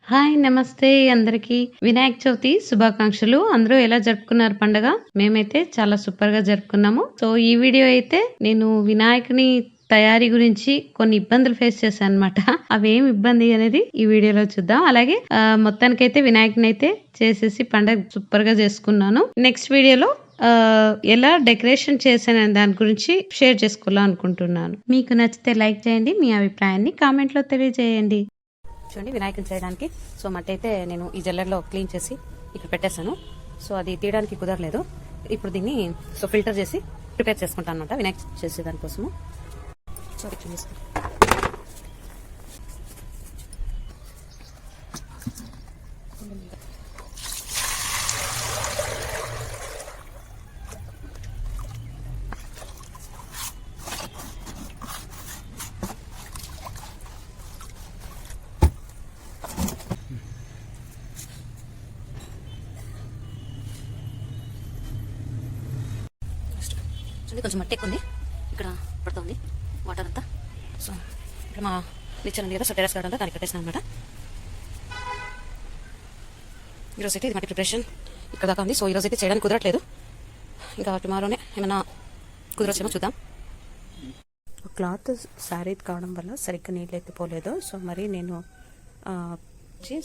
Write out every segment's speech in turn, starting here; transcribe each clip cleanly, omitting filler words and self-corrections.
Hi! నమస్తే అందరికీ. వినాయక చవితి శుభాకాంక్షలు. అందరూ ఎలా జరుపుకున్నారు పండగ? మేమైతే చాలా సూపర్‌గా జరుపుకున్నాము. సో, ఈ వీడియో అయితే నేను వినాయకుని తయారీ గురించి కొన్ని ఇబ్బందులు ఫేస్ చేశానన్నమాట. అవేం ఇబ్బంది అనేది ఈ వీడియోలో చూద్దాం. అలాగే మొత్తానికైతే వినాయకుడినైతే చేసేసి పండగ సూపర్‌గా చేసుకున్నాను. నెక్స్ట్ వీడియోలో ఎలా డెకరేషన్ చేశాననే దాని గురించి షేర్ చేసుకోవాలనుకుంటున్నాను. మీకు నచ్చితే లైక్ చేయండి. మీ అభిప్రాయాన్ని కామెంట్‌లో తెలియజేయండి. చూడండి వినాయకుని చేయడానికి సో మట్టి అయితే నేను ఈ జల్లెడలో క్లీన్ చేసి ఇక్కడ పెట్టేశాను. సో అది తీయడానికి కుదరలేదు. ఇప్పుడు దీన్ని సో ఫిల్టర్ చేసి ప్రిపేర్ చేసుకుంటాను అనమాట వినాయక చేసే దానికోసము. సో చూపిస్తాను. కొంచెం మట్టి ఎక్కువ ఉంది ఇక్కడ పడుతుంది వాటర్ అంతా. సో ఇక్కడ మా నిచ్చెన ఉంది కదా, సో టెరెస్ గార్డెన్ అంతా దానికి కట్టేసాను అనమాట. ఈరోజు అయితే ఇది మట్టి ప్రిపరేషన్ ఇక్కడ దాకా ఉంది. సో ఈరోజు అయితే చేయడానికి కుదరట్లేదు, ఇంకా టుమారోనే ఏమైనా కుదరొచ్చేమో చూద్దాం. క్లాత్ శారీ కావడం వల్ల సరిగ్గా నీళ్ళు అయితే పోలేదు. సో మరి నేను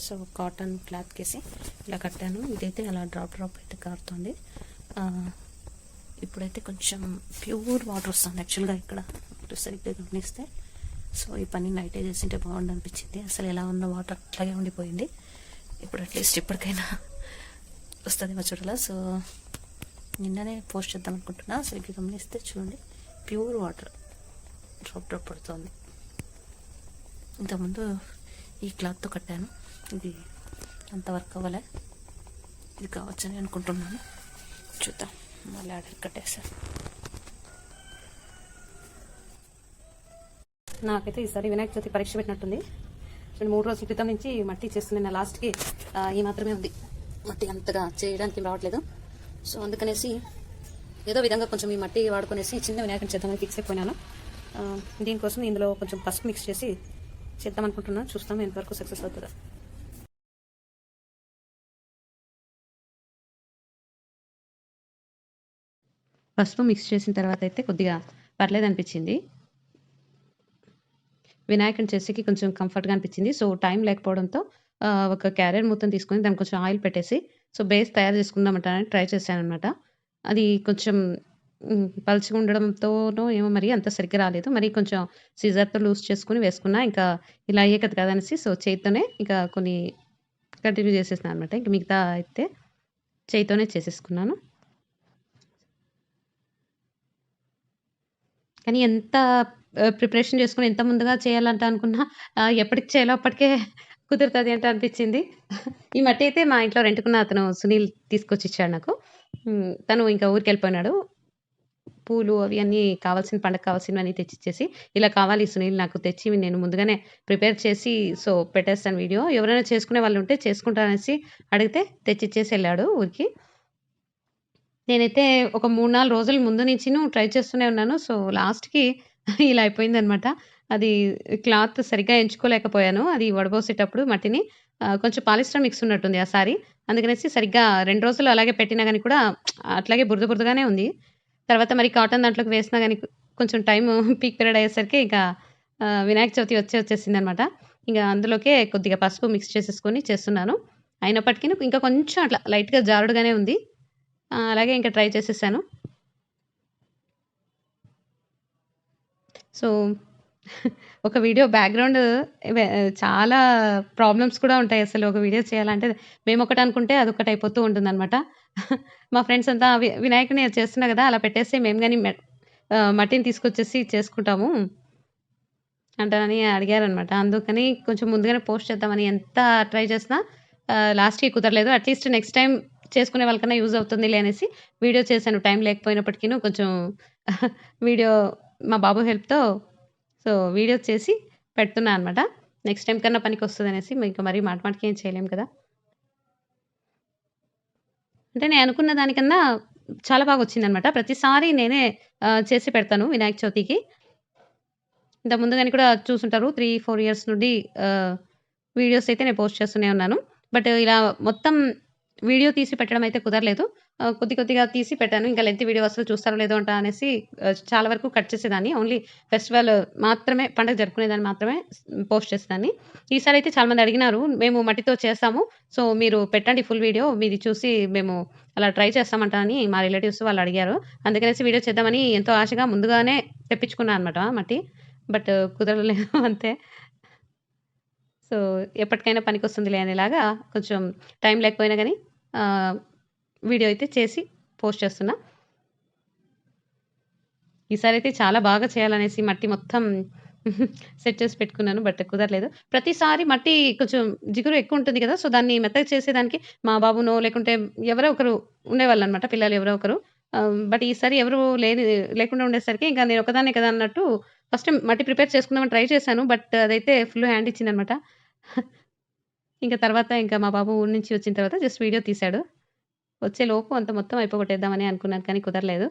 సో కాటన్ క్లాత్ కేసి ఇలా కట్టాను. ఇదైతే అలా డ్రాప్ అయితే కారుతుంది. ఇప్పుడైతే కొంచెం ప్యూర్ వాటర్ వస్తుంది యాక్చువల్గా ఇక్కడ సరిగ్గా గమనిస్తే. సో ఈ పని నైటే చేసింటే బాగుండు అనిపించింది. అసలు ఎలా ఉన్న వాటర్ అట్లాగే ఉండిపోయింది. ఇప్పుడు అట్లీస్ట్ ఇప్పటికైనా వస్తుంది చూడాల. సో నిన్ననే పోస్ట్ చేద్దాం అనుకుంటున్నా. సరిగ్గా గమనిస్తే చూడండి ప్యూర్ వాటర్ డ్రాప్ పడుతుంది. ఇంతకుముందు ఈ క్లాత్తో కట్టాను, ఇది అంత వర్క్ అవ్వలే. ఇది కావచ్చని అనుకుంటున్నాను, చూద్దాం. మళ్ళీ ఆర్డర్ కట్టేసాను. నాకైతే ఈసారి వినాయక చవితి పరీక్ష పెట్టినట్టుంది. 3 రోజుల క్రితం నుంచి మట్టి చేస్తున్నాను. లాస్ట్కి ఈ మాత్రమే ఉంది, మట్టి అంతగా చేయడానికి రావట్లేదు. సో అందుకనేసి ఏదో విధంగా కొంచెం ఈ మట్టి వాడుకునేసి చిన్న వినాయకుని చేద్దామని ఫిక్స్ అయిపోయినాను. దీనికోసం ఇందులో కొంచెం పసుపు మిక్స్ చేసి చేద్దాం అనుకుంటున్నాను. చూస్తాం ఎంతవరకు సక్సెస్ అవుతుందా. పసుపు మిక్స్ చేసిన తర్వాత అయితే కొద్దిగా పర్లేదు అనిపించింది. వినాయకుని చేసేకి కొంచెం కంఫర్ట్గా అనిపించింది. సో టైం లేకపోవడంతో ఒక క్యారియర్ మొత్తం తీసుకొని దానికి కొంచెం ఆయిల్ పెట్టేసి సో బేస్ తయారు చేసుకుందామంటానని ట్రై చేశాను అనమాట. అది కొంచెం పలుచగా ఉండడంతోనో ఏమో మరి అంత సరిగ్గా రాలేదు. మరి కొంచెం సీజర్తో లూజ్ చేసుకుని వేసుకున్నా. ఇంకా ఇలా అయ్యే కదా కదనేసి సో చేతితోనే ఇంకా కొన్ని కంటిన్యూ చేసేసినాను అనమాట. ఇంకా మిగతా అయితే చేతితోనే చేసేసుకున్నాను. కానీ ఎంత ప్రిపరేషన్ చేసుకొని ఎంత ముందుగా చేయాలంట అనుకున్నా ఎప్పటికి చేయాలో అప్పటికే కుదురుతుంది అంటే అనిపించింది. ఈ మట్టి అయితే మా ఇంట్లో రెంట్‌కున్న అతను సునీల్ తీసుకొచ్చి ఇచ్చాడు నాకు. తను ఇంకా ఊరికెళ్ళిపోయినాడు. పూలు అవి అన్నీ కావాల్సిన పండగకి కావాల్సినవన్నీ తెచ్చిచ్చేసి, ఇలా కావాలి సునీల్ నాకు తెచ్చి నేను ముందుగానే ప్రిపేర్ చేసి సో పెట్టేస్తాను వీడియో. ఎవరైనా చేసుకునే వాళ్ళు ఉంటే చేసుకుంటారనేసి అడిగితే తెచ్చిచ్చేసి వెళ్ళాడు ఊరికి. నేనైతే ఒక 3, 4 రోజుల ముందు నుంచిను ట్రై చేస్తూనే ఉన్నాను. సో లాస్ట్‌కి ఇలా అయిపోయిందనమాట. అది క్లాత్ సరిగ్గా ఎంచుకోలేకపోయాను. అది వడబోసేటప్పుడు మట్టిని కొంచెం పాలిస్టర్ మిక్స్ ఉన్నట్టుంది ఆ సారీ. అందుకనేసి సరిగ్గా 2 రోజులు అలాగే పెట్టినా గాని కూడా అట్లాగే బురదగానే ఉంది. తర్వాత మరి కాటన్ దాంట్లోకి వేసినా గాని కొంచెం టైము పీక్ పీరియడ్ అయ్యేసరికి ఇక వినాయక చవితి వచ్చేసిందనమాట. ఇంక అందులోకే కొద్దిగా పసుపు మిక్స్ చేసేసుకొని చేస్తున్నాను. అయినప్పటికీ ఇంకా కొంచెం అట్లా లైట్‌గా జారుడుగానే ఉంది. అలాగే ఇంకా ట్రై చేసేసాను. సో ఒక వీడియో బ్యాక్‌గ్రౌండ్ చాలా ప్రాబ్లమ్స్ కూడా ఉంటాయి అసలు ఒక వీడియో చేయాలంటే. మేమొకటి అనుకుంటే అదొకటి అయిపోతూ ఉంటుందనమాట. మా ఫ్రెండ్స్ అంతా వినాయకుడిని చేస్తున్నా కదా! అలా పెట్టేస్తే మేము గాని మట్టిని తీసుకొచ్చేసి చేసుకుంటాము అంటానని అడిగారనమాట. అందుకని కొంచెం ముందుగానే పోస్ట్ చేద్దామని ఎంత ట్రై చేసినా లాస్ట్‌కి కుదరలేదు. అట్‌లీస్ట్ నెక్స్ట్ టైమ్ చేసుకునే వాళ్ళకన్నా యూజ్ అవుతుందిలే అనేసి వీడియో చేశాను. టైం లేకపోయినప్పటికీను కొంచెం వీడియో మా బాబు హెల్ప్‌తో సో వీడియో చేసి పెడుతున్నా అనమాట. నెక్స్ట్ టైమ్ కన్నా పనికొస్తదనేసి. ఇంక మరి మాటికి ఏం చేయలేం కదా! అంటే నేను అనుకున్న దానికన్నా చాలా బాగొచ్చిందనమాట. ప్రతిసారి నేనే చేసి పెడతాను వినాయక చవితికి. ఇంతకు ముందు గాని కూడా చూసుంటారు. 3, 4 ఇయర్స్ నుండి వీడియోస్ అయితే నేను పోస్ట్ చేస్తూనే ఉన్నాను. బట్ ఇలా మొత్తం వీడియో తీసి పెట్టడం అయితే కుదరలేదు. కొద్ది కొద్దిగా తీసి పెట్టాను. ఇంకా లెంతీ వీడియో అసలు చూస్తారో లేదో అంట అనేసి చాలా వరకు కట్ చేసేదాన్ని. ఓన్లీ ఫెస్టివల్ మాత్రమే, పండగ జరుపుకునేదాన్ని మాత్రమే పోస్ట్ చేసేదాన్ని. ఈసారైతే చాలా మంది అడిగినారు. మేము మట్టితో చేస్తాము. సో, మీరు పెట్టండి ఫుల్ వీడియో. మీది చూసి మేము అలా ట్రై చేస్తామంట అని మా రిలేటివ్స్ వాళ్ళు అడిగారు. అందుకనేసి వీడియో చేద్దామని ఎంతో ఆశగా ముందుగానే తెప్పించుకున్నా అనమాట మట్టి. బట్ కుదరలేదు అంతే. సో, ఎప్పటికైనా పనికొస్తుందిలే అనేలాగా కొంచెం టైం లేకపోయినా గానీ ఆహ్, వీడియో అయితే చేసి పోస్ట్ చేస్తున్నా. ఈసారైతే చాలా బాగా చేయాలనేసి మట్టి మొత్తం సెట్ చేసి పెట్టుకున్నాను. బట్ కుదరలేదు. ప్రతిసారి మట్టి కొంచెం జిగురు ఎక్కువుంటుంది కదా! సో, దాన్ని మెత్తగా చేసేదానికి మా బాబునో లేకుంటే ఎవరో ఒకరు ఉండేవాళ్ళనమాట. పిల్లలు ఎవరో ఒకరు. బట్ ఈసారి ఎవరు లేకుండా ఉండేసరికి ఇంకా నేను ఒక్కదాన్నే కదా అన్నట్టు ఫస్ట్ మట్టి ప్రిపేర్ చేసుకుందామని ట్రై చేశాను. బట్ అదైతే ఫుల్ హ్యాండ్ ఇచ్చిందనమాట. ఇంక తర్వాత ఇంకా మా బాబు ఊరు నుంచి వచ్చిన తర్వాత జస్ట్ వీడియో తీశాడు. వచ్చేలోపు అంత మొత్తం అయిపోగొట్టేద్దామని అనుకున్నాను కానీ కుదరలేదు.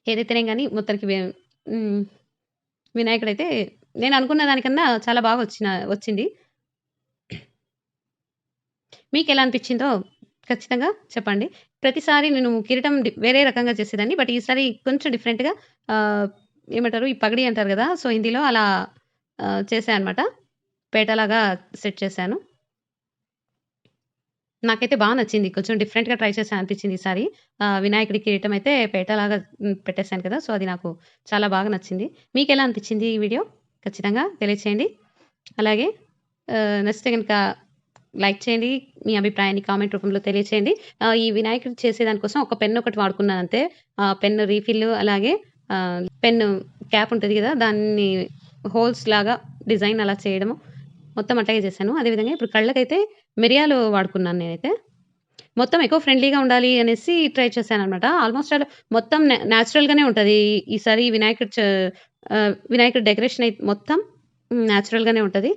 ఏదైతేనేం గాని మొత్తానికి హ్మ్. వినాయకుడైతే నేను అనుకున్న దానికన్నా చాలా బాగా వచ్చింది. మీకెలా అనిపిచ్చిందో ఖచ్చితంగా చెప్పండి. ప్రతిసారి నేను కిరీటం వేరే రకంగా చేసేదాన్ని. బట్ ఈసారి కొంచెం డిఫరెంట్‌గా ఆహ్, ఏమంటారు ఈ పగడి అంటారు గదా! సో, హిందీలో అలా చేశా అనమాట. పేటలాగా సెట్ చేశాను. నాకైతే బా నచ్చింది. కొంచెం డిఫరెంట్‌గా ట్రై చేశా అనిపిచ్చింది ఈసారి. వినాయకుడి కిరీటం అయితే పేటలాగా పెట్టేసాను కదా! సో, అది నాకు చాలా బాగా నచ్చింది. మీకెలా అనిపిచ్చింది ఈ వీడియో? ఖచ్చితంగా తెలియచేయండి. అలాగే నచ్చితే గనక లైక్ చేయండి. మీ అభిప్రాయాన్ని కామెంట్ రూపంలో తెలియచేయండి. ఈ వినాయకుడు చేసేదాని కోసం ఒక పెన్ ఒకటి వాడుకున్నానంతే. పెన్ రీఫిల్ అలాగే పెన్ క్యాప్ ఉంటది గదా! దాన్ని హోల్స్ లాగా డిజైన్ అలా చేయడము. మొత్తం అట్లాగే చేశాను. అదే విధంగా ఇప్పుడు కళ్ళకైతే మిరియాలు వాడుకున్నాను నేనైతే. మొత్తం ఎకో ఫ్రెండ్లీగా ఉండాలి అనేసి ట్రై చేశాననమాట. ఆల్‌మోస్ట్ ఆల్ మొత్తం నేచురల్‌గానే ఉంటది. ఈసారి వినాయకుడి డెకరేషన్ మొత్తం నేచురల్‌గానే ఉంటది.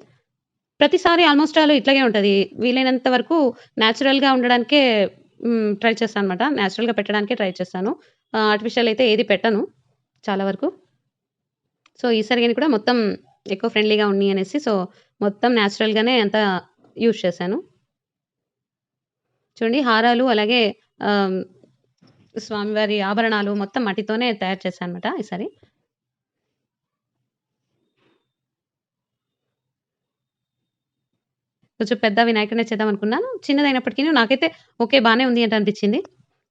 ప్రతిసారి ఆల్‌మోస్ట్ ఆల్ ఇట్లాగే ఉంటది. వీలైనంత వరకు నేచురల్‌గా ఉండడానికే ట్రై చేస్తాననమాట. నేచురల్‌గా పెట్టడానికే ట్రై చేస్తాను. ఆర్టిఫిషియల్ అయితే ఏది పెట్టను చాలా వరకు. సో, ఈసారి గాని కూడా మొత్తం ఎకో ఫ్రెండ్లీగా ఉన్ని అనేసి సో, మొత్తం నేచురల్‌గానే అంతా యూజ్ చేశాను. చూడండి హారాలు అలాగే ఆహ్, స్వామివారి ఆభరణాలు మొత్తం మట్టితోనే తయారు చేశానన్నమాట ఈసారి. కొంచెం పెద్ద వినాయకుడినే చేద్దామనుకున్నాను. చిన్నదైనప్పటికిని నాకైతే ఓకే. బానే ఉంది అంటే అనిపించింది.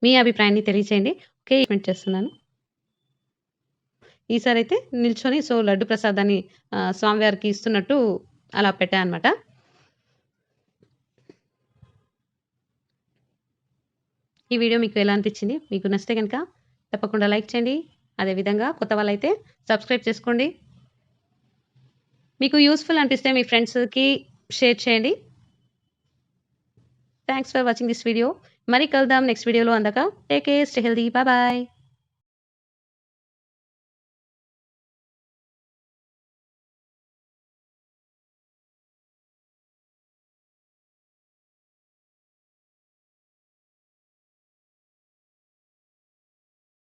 మీ అభిప్రాయాన్ని తెలియచేయండి. ఓకే. కామెంట్ చేస్తున్నాను. ఈసారైతే నిల్చొని సో, లడ్డు ప్రసాదాన్ని స్వామివారికి ఇస్తున్నట్టు అలా పెట్టా అనమాట. ఈ వీడియో మీకు ఎలా అనిపించింది? మీకు నచ్చితే గనక తప్పకుండా లైక్ చేయండి. అదే విధంగా కొత్త వాళ్ళైతే సబ్స్క్రైబ్ చేసుకోండి. మీకు యూజ్‌ఫుల్ అనిపిస్తే మీ ఫ్రెండ్స్‌కి షేర్ చేయండి. Thanks for watching this video. మళ్ళీ కలుద్దాం నెక్స్ట్ వీడియోలో అందాక take care, stay healthy. Bye bye.